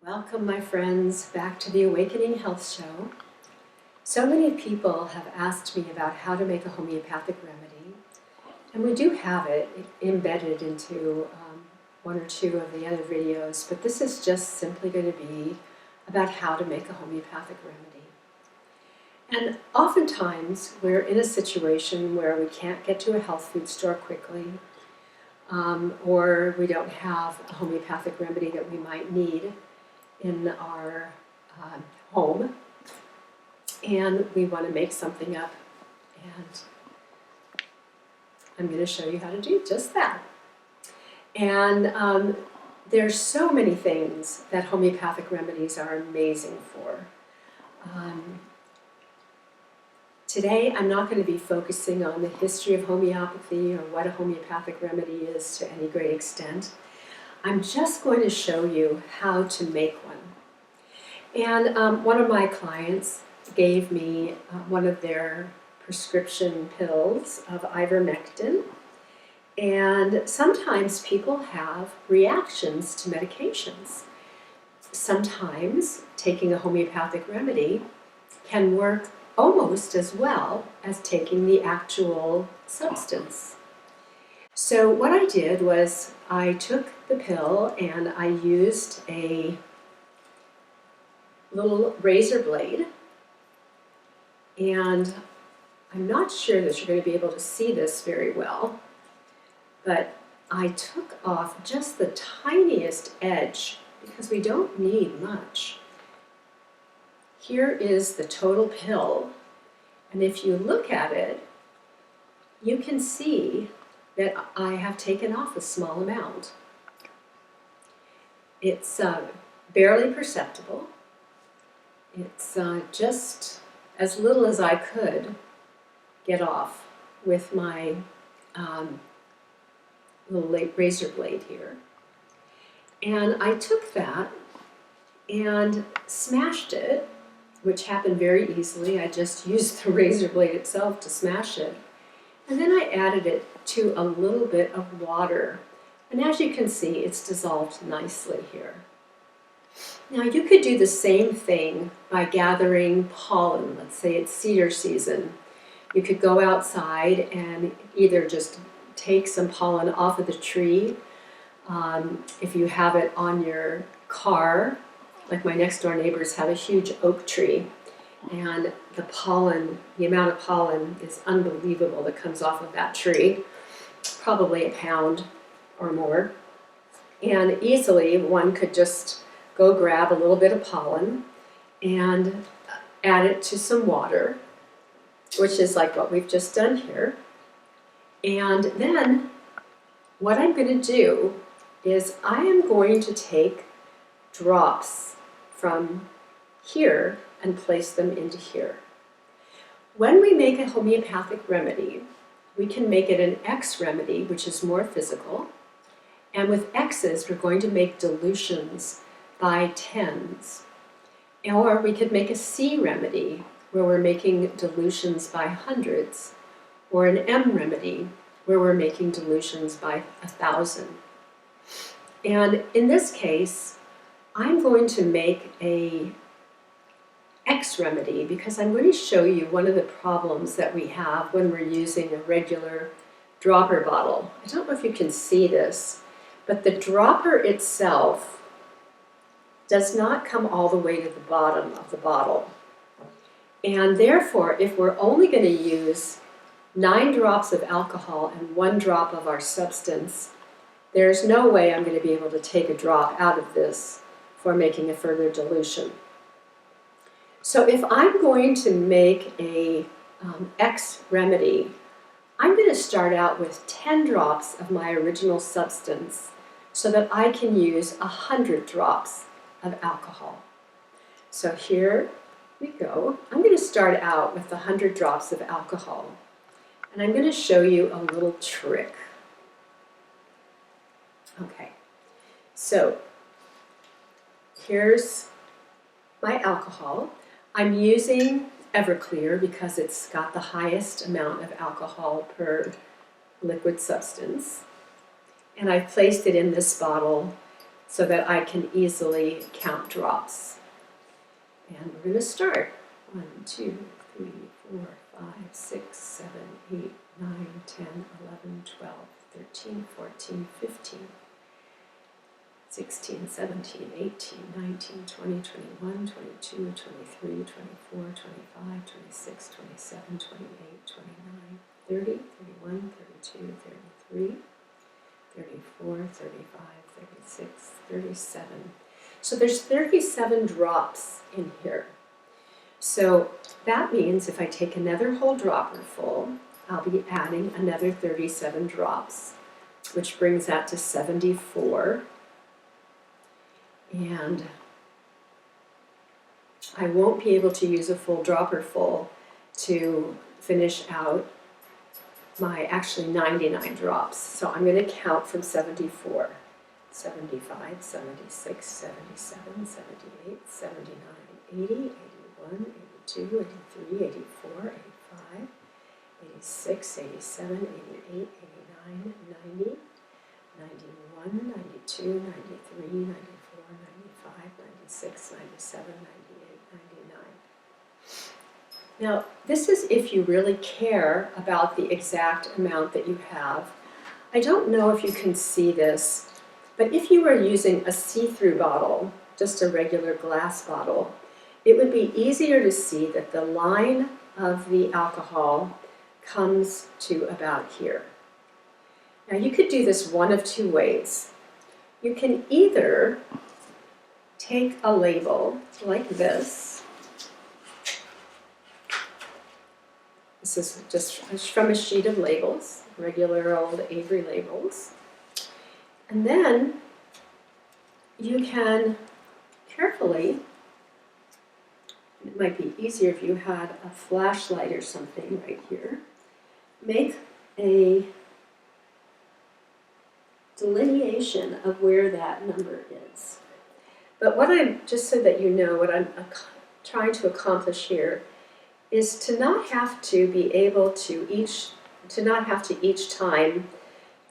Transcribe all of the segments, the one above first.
Welcome, my friends, back to the Awakening Health Show. So many people have asked me about how to make a homeopathic remedy, and we do have it embedded into one or two of the other videos, but this is just simply going to be about how to make a homeopathic remedy. And oftentimes we're in a situation where we can't get to a health food store quickly, or we don't have a homeopathic remedy that we might need in our home, and we want to make something up, and I'm going to show you how to do just that. And there's so many things that homeopathic remedies are amazing for. Today I'm not going to be focusing on the history of homeopathy or what a homeopathic remedy is to any great extent. I'm just going to show you how to make one. And one of my clients gave me one of their prescription pills of ivermectin. And sometimes people have reactions to medications. Sometimes taking a homeopathic remedy can work almost as well as taking the actual substance. So what I did was I took the pill and I used a little razor blade, and I'm not sure that you're going to be able to see this very well, but I took off just the tiniest edge because we don't need much. Here is the total pill, and if you look at it, you can see that I have taken off a small amount. It's barely perceptible. It's just as little as I could get off with my little razor blade here. And I took that and smashed it, which happened very easily. I just used the razor blade itself to smash it. And then I added it to a little bit of water. And as you can see, it's dissolved nicely here. Now you could do the same thing by gathering pollen. Let's say it's cedar season. You could go outside and either just take some pollen off of the tree. If you have it on your car, like my next door neighbors have a huge oak tree, and the pollen, the amount of pollen is unbelievable that comes off of that tree, probably a pound or more. And easily one could just go grab a little bit of pollen and add it to some water, which is like what we've just done here. And then what I'm going to do is I am going to take drops from here and place them into here. When we make a homeopathic remedy, we can make it an X remedy, which is more physical. And with X's, we're going to make dilutions by tens. Or we could make a C remedy, where we're making dilutions by hundreds. Or an M remedy, where we're making dilutions by 1,000. And in this case, I'm going to make a X remedy because I'm going to show you one of the problems that we have when we're using a regular dropper bottle. I don't know if you can see this, but the dropper itself does not come all the way to the bottom of the bottle. And therefore, if we're only going to use 9 drops of alcohol and 1 drop of our substance, there's no way I'm going to be able to take a drop out of this for making a further dilution. So if I'm going to make a X remedy, I'm going to start out with 10 drops of my original substance so that I can use 100 drops of alcohol. So here we go. I'm going to start out with 100 drops of alcohol, and I'm going to show you a little trick. Okay, so here's my alcohol. I'm using Everclear because it's got the highest amount of alcohol per liquid substance. And I've placed it in this bottle. so that I can easily count drops. And we're going to start. 1, 2, 3, 4, 5, 6, 7, 8, 9, 10, 11, 12, 13, 14, 15, 16, 17, 18, 19, 20, 21, 22, 23, 24, 25, 26, 27, 28, 29, 30, 31, 32, 33, 34, 35, 36, 37. So there's 37 drops in here. So that means if I take another whole dropper full, I'll be adding another 37 drops, which brings that to 74. And I won't be able to use a full dropper full to finish out my actually 99 drops. So I'm going to count from 74. 75, 76, 77, 78, 79, 80, 81, 82, 83, 84, 85, 86, 87, 88, 89, 90, 91, 92, 93, 94, 95, 96, 97, 98, 99. Now, this is if you really care about the exact amount that you have. I don't know if you can see this, but if you were using a see-through bottle, just a regular glass bottle, it would be easier to see that the line of the alcohol comes to about here. Now you could do this one of two ways. You can either take a label like this. This is just from a sheet of labels, regular old Avery labels. And then you can carefully, it might be easier if you had a flashlight or something right here, make a delineation of where that number is. But what I'm, just so that you know, what I'm trying to accomplish here is to not have to be able to each time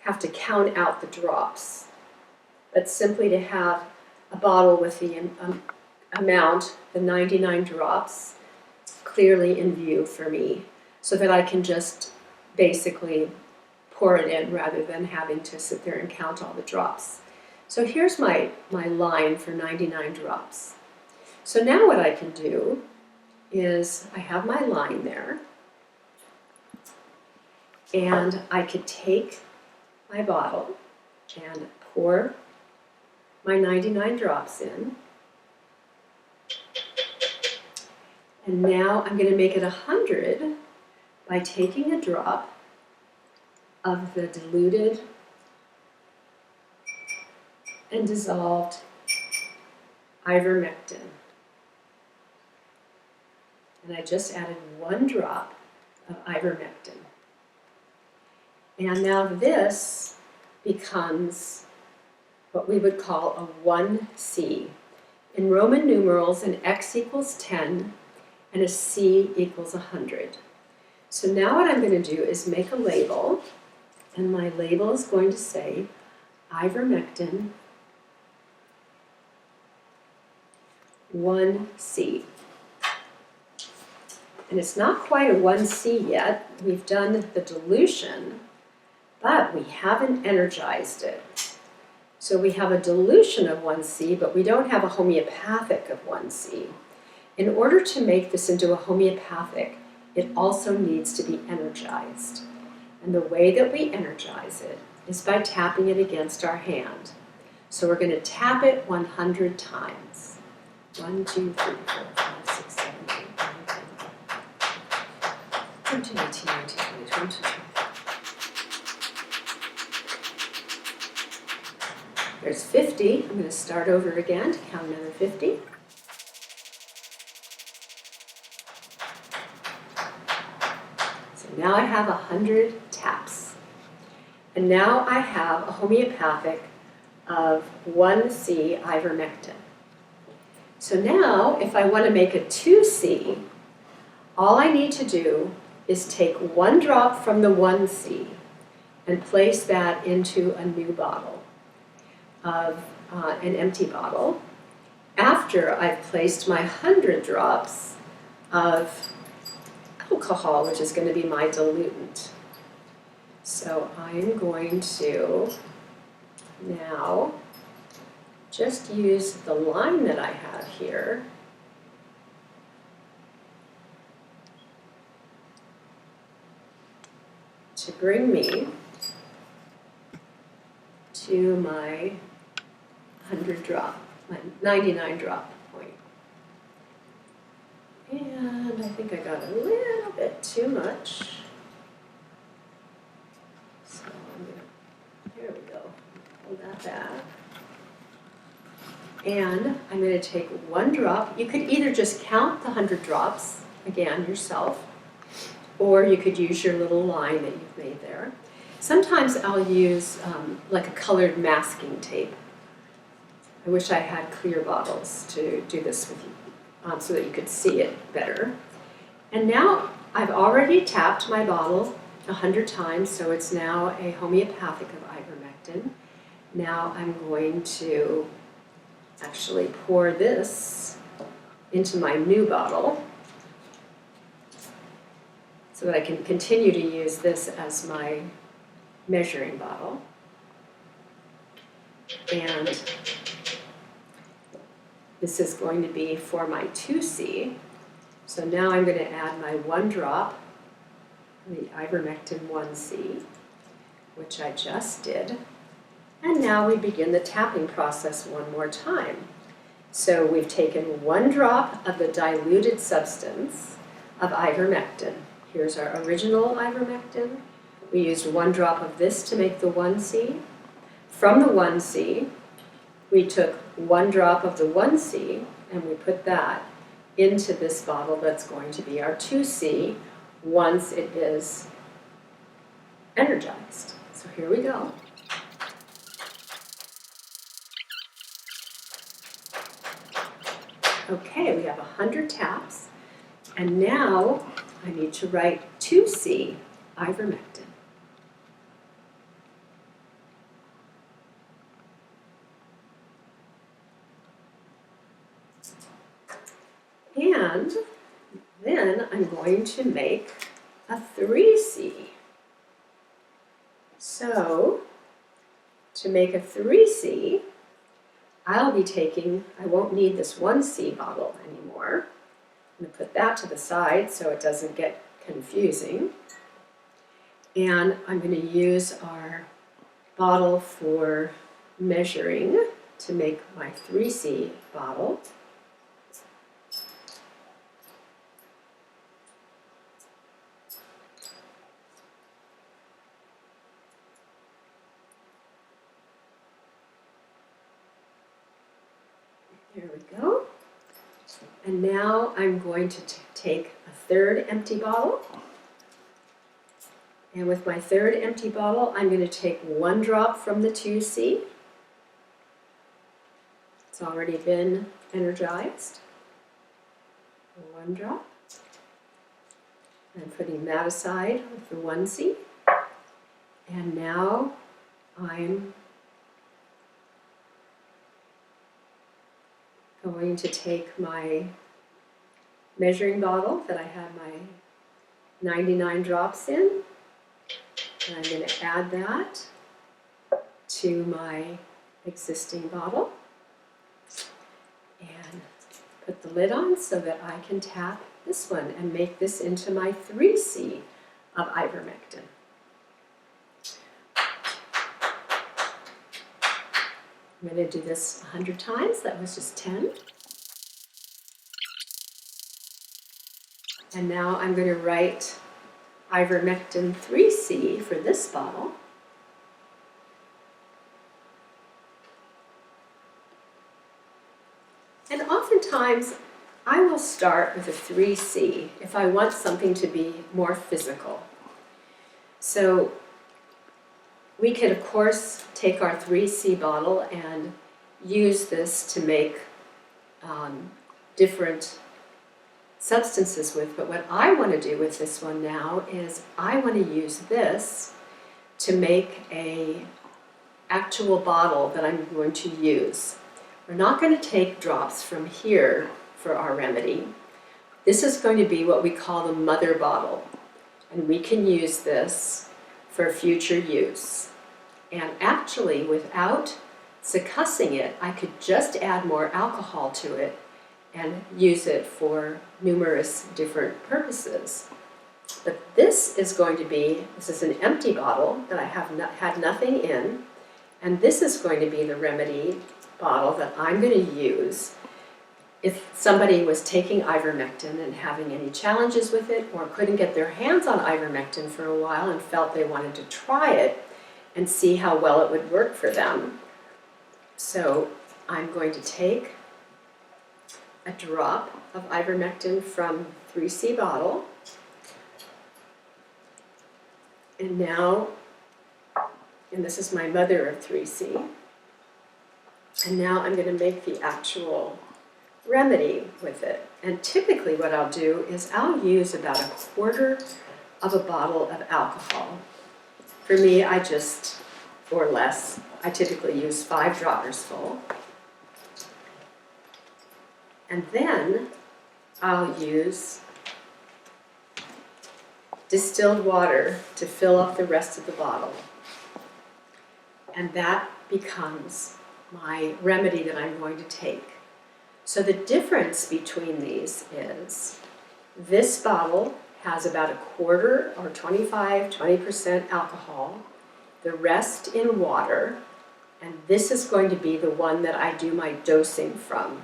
have to count out the drops, but simply to have a bottle with the amount, the 99 drops, clearly in view for me, so that I can just basically pour it in rather than having to sit there and count all the drops. So here's my line for 99 drops. So now what I can do is I have my line there, and I could take my bottle and pour my 99 drops in. And now I'm going to make it 100 by taking a drop of the diluted and dissolved ivermectin. And I just added 1 drop of ivermectin. And now this becomes what we would call a 1C. In Roman numerals, an X equals 10 and a C equals 100. So now what I'm going to do is make a label, and my label is going to say ivermectin 1C. And it's not quite a 1C yet. We've done the dilution, but we haven't energized it. So we have a dilution of 1C, but we don't have a homeopathic of 1C. In order to make this into a homeopathic, it also needs to be energized. And the way that we energize it is by tapping it against our hand. So we're going to tap it 100 times. 1, 2, 3, 4, 5, 6, 7, 8, 9, 10, 17, 18, 19, 20, 22. There's 50. I'm going to start over again to count another 50. So now I have 100 taps. And now I have a homeopathic of 1C ivermectin. So now, if I want to make a 2C, all I need to do is take 1 drop from the 1C and place that into a new bottle of an empty bottle after I've placed my 100 drops of alcohol, which is going to be my dilutant. So I'm going to now just use the line that I have here to bring me to my 100 drop, my 99 drop point. And I think I got a little bit too much. So I'm gonna, there we go, pull that back. And I'm going to take 1 drop. You could either just count the 100 drops, again, yourself, or you could use your little line that you've made there. Sometimes I'll use like a colored masking tape. I wish I had clear bottles to do this with you, so that you could see it better. And now I've already tapped my bottle 100 times, so it's now a homeopathic of ivermectin. Now I'm going to actually pour this into my new bottle so that I can continue to use this as my measuring bottle. And this is going to be for my 2C. So now I'm going to add my 1 drop, the ivermectin 1C, which I just did. And now we begin the tapping process one more time. So we've taken 1 drop of the diluted substance of ivermectin. Here's our original ivermectin. We used 1 drop of this to make the 1C. From the 1C, we took 1 drop of the 1C and we put that into this bottle that's going to be our 2C once it is energized. So here we go. Okay, we have 100 taps, and now I need to write 2C ivermectin. And then I'm going to make a 3C. So, to make a 3C, I'll be taking, I won't need this 1C bottle anymore. I'm going to put that to the side so it doesn't get confusing. And I'm going to use our bottle for measuring to make my 3C bottle. There we go. And now I'm going to take a 3rd empty bottle. And with my 3rd empty bottle, I'm going to take 1 drop from the 2C. It's already been energized. 1 drop. And putting that aside with the 1C. And now I'm going to take my measuring bottle that I had my 99 drops in, and I'm going to add that to my existing bottle and put the lid on so that I can tap this one and make this into my 3C of ivermectin. I'm going to do this 100 times. That was just 10. And now I'm going to write ivermectin 3C for this bottle. And oftentimes, I will start with a 3C if I want something to be more physical. So we could, of course, take our 3C bottle and use this to make different substances with. But what I want to do with this one now is I want to use this to make a actual bottle that I'm going to use. We're not going to take drops from here for our remedy. This is going to be what we call the mother bottle, and we can use this for future use. And actually, without succussing it, I could just add more alcohol to it and use it for numerous different purposes. But this is an empty bottle that I have had nothing in, and this is going to be the remedy bottle that I'm going to use if somebody was taking ivermectin and having any challenges with it, or couldn't get their hands on ivermectin for a while and felt they wanted to try it and see how well it would work for them. So I'm going to take a drop of ivermectin from 3C bottle, and this is my mother of 3C, and now I'm going to make the actual remedy with it. And typically what I'll do is I'll use about 1/4 of a bottle of alcohol. For me, or less, I typically use 5 droppers full. And then I'll use distilled water to fill up the rest of the bottle. And that becomes my remedy that I'm going to take. So the difference between these is this bottle has about 1/4 or 20% alcohol, the rest in water, and this is going to be the one that I do my dosing from.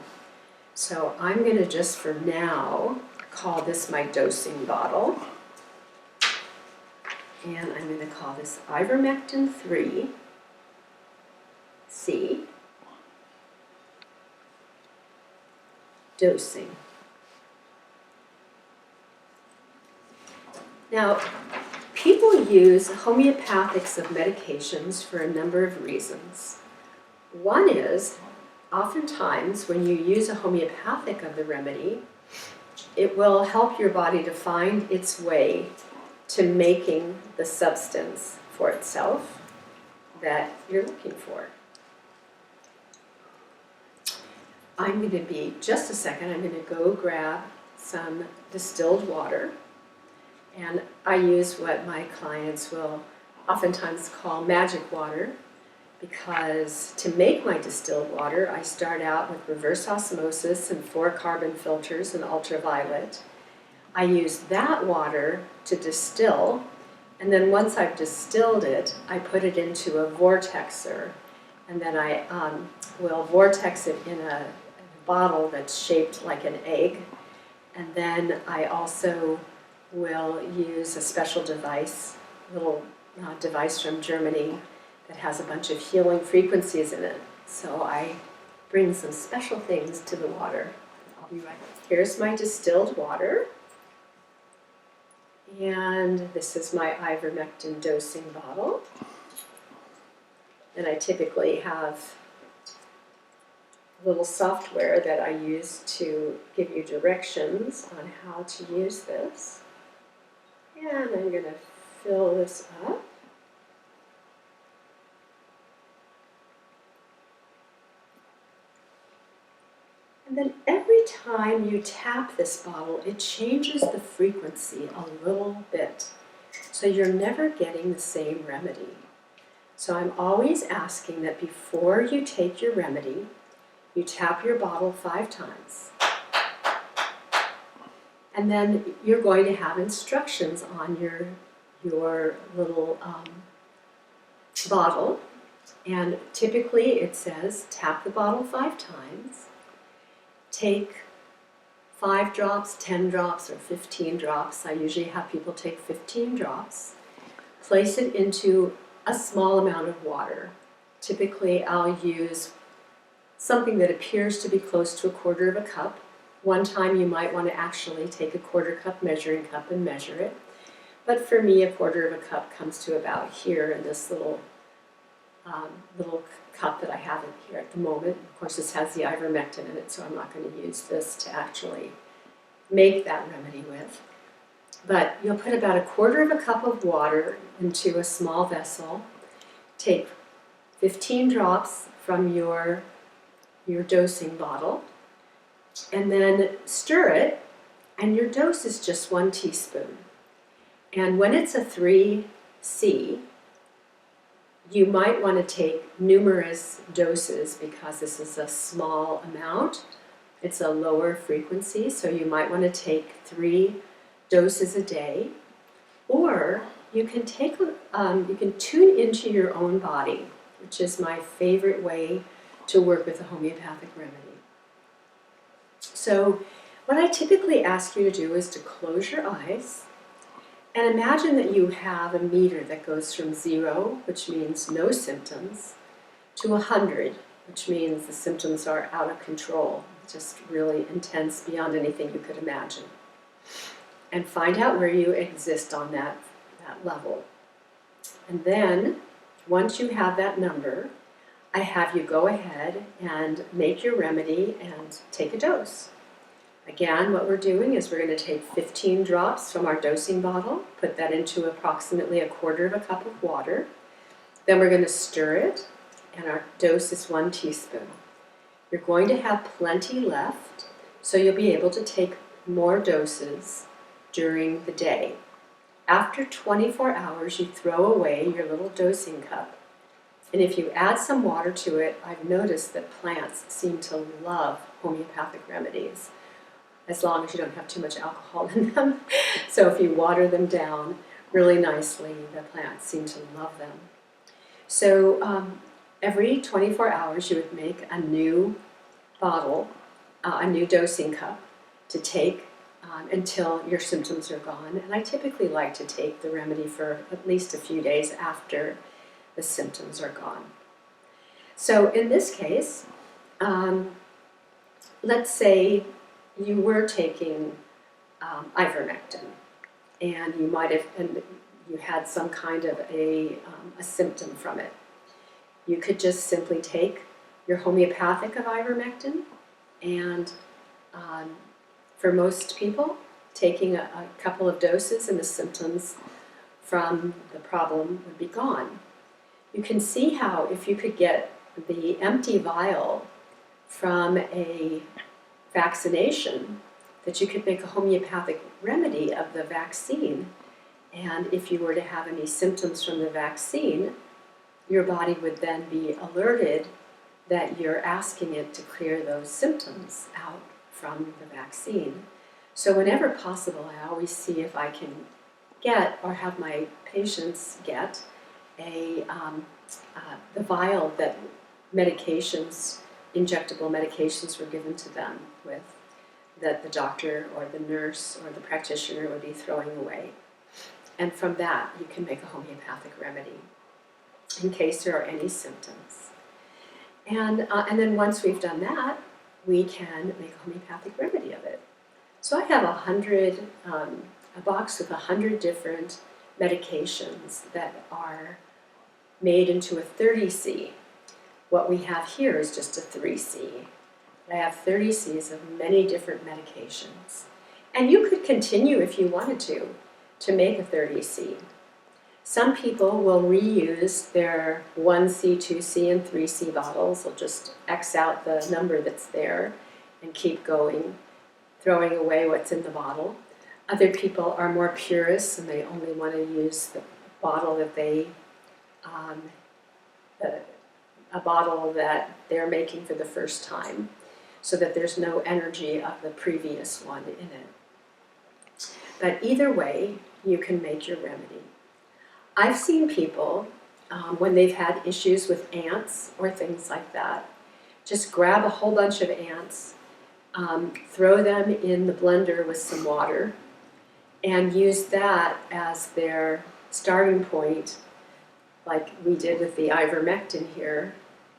So I'm going to just for now call this my dosing bottle, and I'm going to call this ivermectin 3C dosing. Now, people use homeopathics of medications for a number of reasons. One is, oftentimes when you use a homeopathic of the remedy, it will help your body to find its way to making the substance for itself that you're looking for. I'm going to be, just a second, I'm going to go grab some distilled water, and I use what my clients will oftentimes call magic water, because to make my distilled water, I start out with reverse osmosis and 4 carbon filters and ultraviolet. I use that water to distill, and then once I've distilled it, I put it into a vortexer, and then I will vortex it in a bottle that's shaped like an egg, and then I also will use a special device, little device from Germany that has a bunch of healing frequencies in it. So I bring some special things to the water. I'll be right back. Here's my distilled water, and this is my ivermectin dosing bottle. And I typically have little software that I use to give you directions on how to use this. And I'm going to fill this up. And then every time you tap this bottle, it changes the frequency a little bit. So you're never getting the same remedy. So I'm always asking that before you take your remedy, you tap your bottle 5 times. And then you're going to have instructions on your little bottle. And typically it says tap the bottle 5 times, take 5 drops, 10 drops, or 15 drops. I usually have people take 15 drops, place it into a small amount of water. Typically I'll use something that appears to be close to 1/4 of a cup. One time you might want to actually take a 1/4 cup measuring cup and measure it. But for me, a 1/4 of a cup comes to about here in this little cup that I have in here at the moment. Of course, this has the ivermectin in it, so I'm not going to use this to actually make that remedy with. But you'll put about a 1/4 of a cup of water into a small vessel, take 15 drops from your dosing bottle, and then stir it, and your dose is just 1 teaspoon. And when it's a 3C, you might want to take numerous doses because this is a small amount. It's a lower frequency, so you might want to take 3 doses a day. Or you can you can tune into your own body, which is my favorite way to work with a homeopathic remedy. So what I typically ask you to do is to close your eyes and imagine that you have a meter that goes from 0, which means no symptoms, to 100, which means the symptoms are out of control, just really intense beyond anything you could imagine. And find out where you exist on that level. And then, once you have that number, I have you go ahead and make your remedy and take a dose. Again, what we're doing is we're going to take 15 drops from our dosing bottle, put that into approximately 1/4 cup of water. Then we're going to stir it, and our dose is 1 teaspoon. You're going to have plenty left, so you'll be able to take more doses during the day. After 24 hours, you throw away your little dosing cup. And if you add some water to it, I've noticed that plants seem to love homeopathic remedies, as long as you don't have too much alcohol in them. So if you water them down really nicely, the plants seem to love them. So every 24 hours you would make a new bottle, a new dosing cup to take until your symptoms are gone. And I typically like to take the remedy for at least a few days after the symptoms are gone. So in this case, let's say you were taking ivermectin, and you might have, and you had some kind of a symptom from it. You could just simply take your homeopathic of ivermectin, and for most people, taking a couple of doses and the symptoms from the problem would be gone. You can see how if you could get the empty vial from a vaccination, that you could make a homeopathic remedy of the vaccine. And if you were to have any symptoms from the vaccine, your body would then be alerted that you're asking it to clear those symptoms out from the vaccine. So whenever possible, I always see if I can get, or have my patients get, the vial that medications, injectable medications were given to them with, that the doctor or the nurse or the practitioner would be throwing away. And from that, you can make a homeopathic remedy in case there are any symptoms. And then once we've done that, we can make a homeopathic remedy of it. So I have a box with 100 different medications that are made into a 30C. What we have here is just a 3C. I have 30Cs of many different medications. And you could continue if you wanted to make a 30C. Some people will reuse their 1C, 2C, and 3C bottles. They'll just X out the number that's there and keep going, throwing away what's in the bottle. Other people are more purists and they only want to use the bottle that they, a bottle that they're making for the first time, so that there's no energy of the previous one in it. But either way, you can make your remedy. I've seen people, when they've had issues with ants or things like that, just grab a whole bunch of ants, throw them in the blender with some water, and use that as their starting point, like we did with the ivermectin here,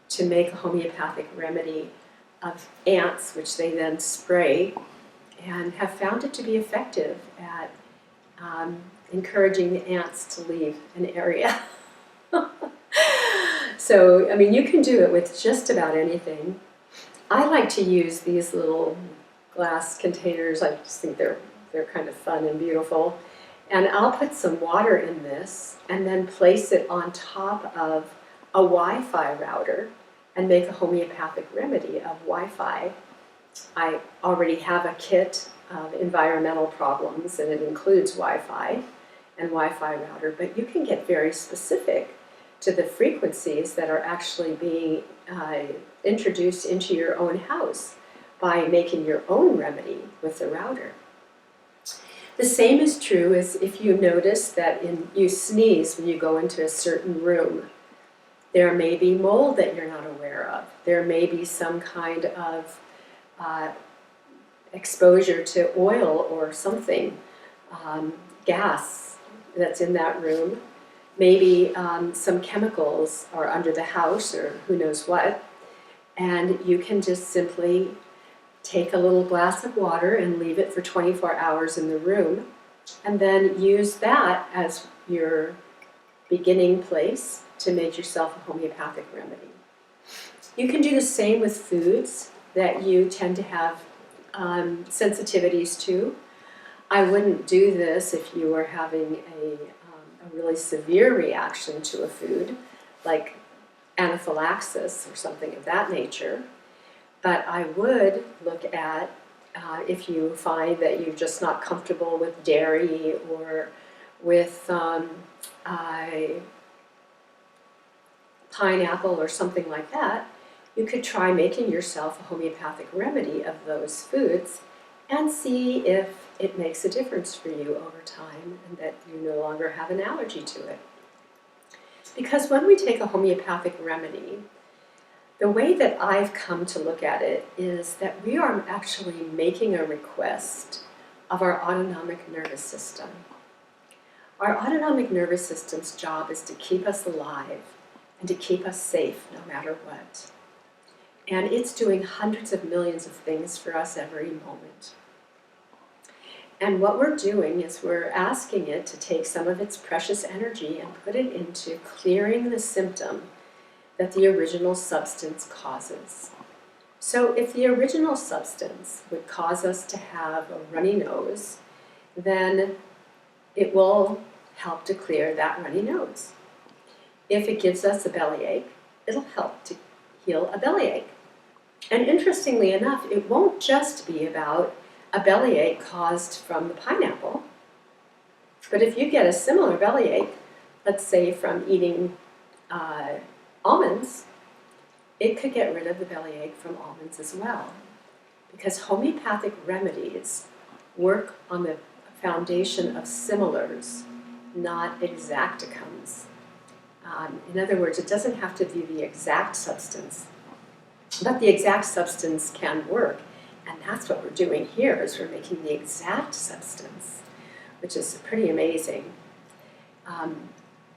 to make a homeopathic remedy of ants, which they then spray, and have found it to be effective at encouraging the ants to leave an area. So, I mean, you can do it with just about anything. I like to use these little glass containers. I just think they're kind of fun and beautiful. And I'll put some water in this and then place it on top of a Wi-Fi router and make a homeopathic remedy of Wi-Fi. I already have a kit of environmental problems, and it includes Wi-Fi and Wi-Fi router, but you can get very specific to the frequencies that are actually being introduced into your own house by making your own remedy with the router. The same is true as if you notice that you sneeze when you go into a certain room. There may be mold that you're not aware of. There may be some kind of exposure to oil or something, gas that's in that room. Maybe some chemicals are under the house or who knows what. And you can just simply take a little glass of water and leave it for 24 hours in the room, and then use that as your beginning place to make yourself a homeopathic remedy. You can do the same with foods that you tend to have sensitivities to. I wouldn't do this if you were having a really severe reaction to a food, like anaphylaxis or something of that nature. But I would look at if you find that you're just not comfortable with dairy or with pineapple or something like that, you could try making yourself a homeopathic remedy of those foods and see if it makes a difference for you over time and that you no longer have an allergy to it. Because when we take a homeopathic remedy, the way that I've come to look at it is that we are actually making a request of our autonomic nervous system. Our autonomic nervous system's job is to keep us alive and to keep us safe no matter what. And it's doing hundreds of millions of things for us every moment. And what we're doing is we're asking it to take some of its precious energy and put it into clearing the symptom that the original substance causes. So if the original substance would cause us to have a runny nose, then it will help to clear that runny nose. If it gives us a bellyache, it'll help to heal a bellyache. And interestingly enough, it won't just be about a bellyache caused from the pineapple, but if you get a similar bellyache, let's say from eating almonds, it could get rid of the bellyache from almonds as well. Because homeopathic remedies work on the foundation of similars, not exacticums. In other words, it doesn't have to be the exact substance, but the exact substance can work. And that's what we're doing here, is we're making the exact substance, which is pretty amazing.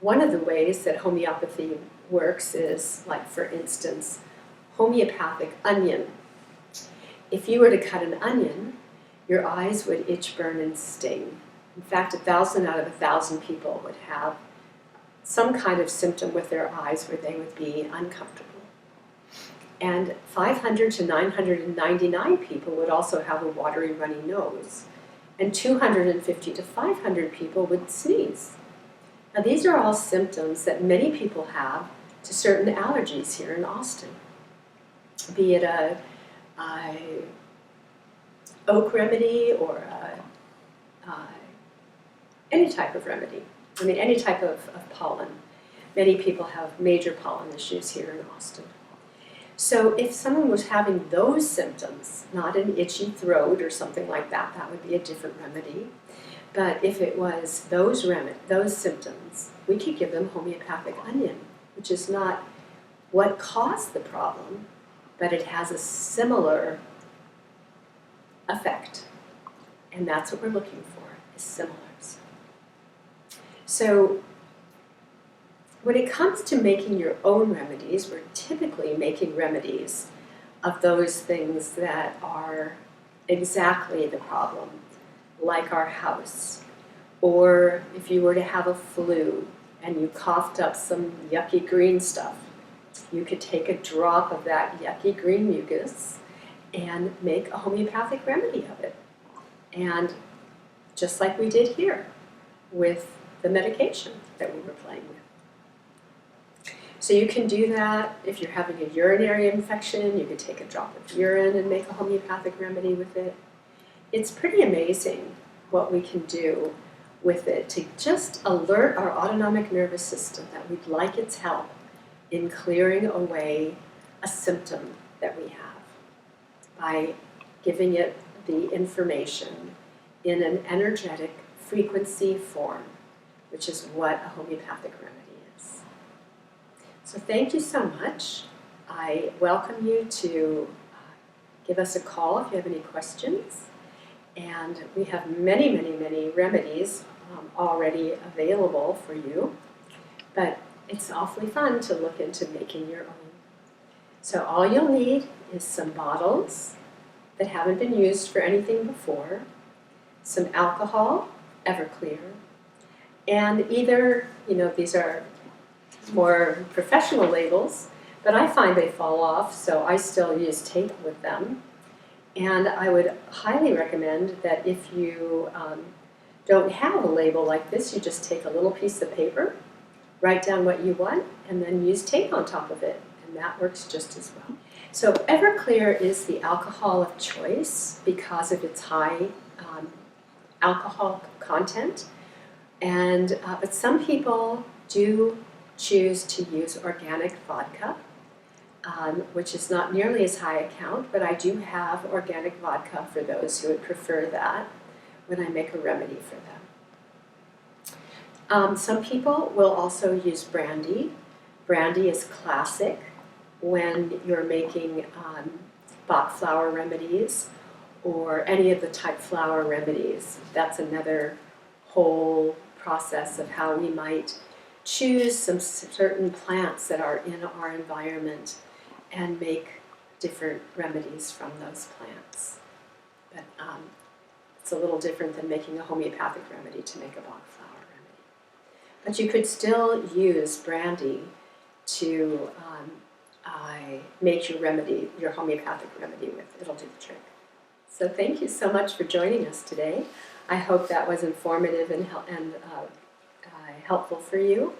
One of the ways that homeopathy works is, like, for instance, homeopathic onion. If you were to cut an onion, your eyes would itch, burn, and sting. In fact, 1,000 out of 1,000 people would have some kind of symptom with their eyes where they would be uncomfortable. And 500 to 999 people would also have a watery, runny nose. And 250 to 500 people would sneeze. Now, these are all symptoms that many people have to certain allergies here in Austin. Be it a oak remedy or any type of remedy. I mean, any type of pollen. Many people have major pollen issues here in Austin. So if someone was having those symptoms, not an itchy throat or something like that, that would be a different remedy. But if it was those symptoms, we could give them homeopathic onion, which is not what caused the problem, but it has a similar effect. And that's what we're looking for, is similars. So when it comes to making your own remedies, we're typically making remedies of those things that are exactly the problem, like our house. Or if you were to have a flu and you coughed up some yucky green stuff, you could take a drop of that yucky green mucus and make a homeopathic remedy of it. And just like we did here with the medication that we were playing with. So you can do that if you're having a urinary infection. You can take a drop of urine and make a homeopathic remedy with it. It's pretty amazing what we can do with it to just alert our autonomic nervous system that we'd like its help in clearing away a symptom that we have by giving it the information in an energetic frequency form, which is what a homeopathic remedy is. So thank you so much. I welcome you to give us a call if you have any questions. And we have many, many, many remedies already available for you. But it's awfully fun to look into making your own. So all you'll need is some bottles that haven't been used for anything before, some alcohol, Everclear, and either, these are more professional labels, but I find they fall off, so I still use tape with them. And I would highly recommend that if you don't have a label like this, you just take a little piece of paper, write down what you want, and then use tape on top of it, and that works just as well. So Everclear is the alcohol of choice because of its high alcohol content, and but some people do choose to use organic vodka, which is not nearly as high a count, but I do have organic vodka for those who would prefer that when I make a remedy for them. Some people will also use brandy. Brandy is classic when you're making Bach flower remedies or any of the type flower remedies. That's another whole process of how we might choose some certain plants that are in our environment and make different remedies from those plants. But it's a little different than making a homeopathic remedy to make a Bach flower remedy. But you could still use brandy to make your remedy, your homeopathic remedy with. It'll do the trick. So thank you so much for joining us today. I hope that was informative and helpful for you.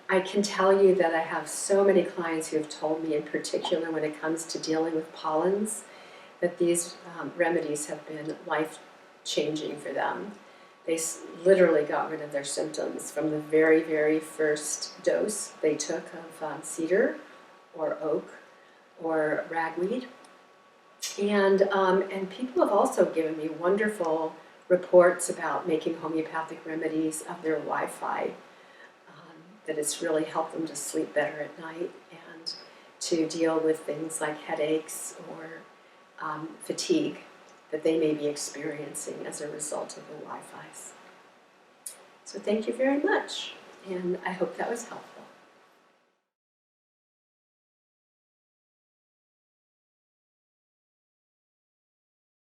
I can tell you that I have so many clients who have told me, in particular when it comes to dealing with pollens, that these remedies have been life-changing for them. They literally got rid of their symptoms from the very, very first dose they took of cedar or oak or ragweed. And people have also given me wonderful reports about making homeopathic remedies of their Wi-Fi, that it's really helped them to sleep better at night and to deal with things like headaches or fatigue that they may be experiencing as a result of the Wi-Fis. So thank you very much, and I hope that was helpful.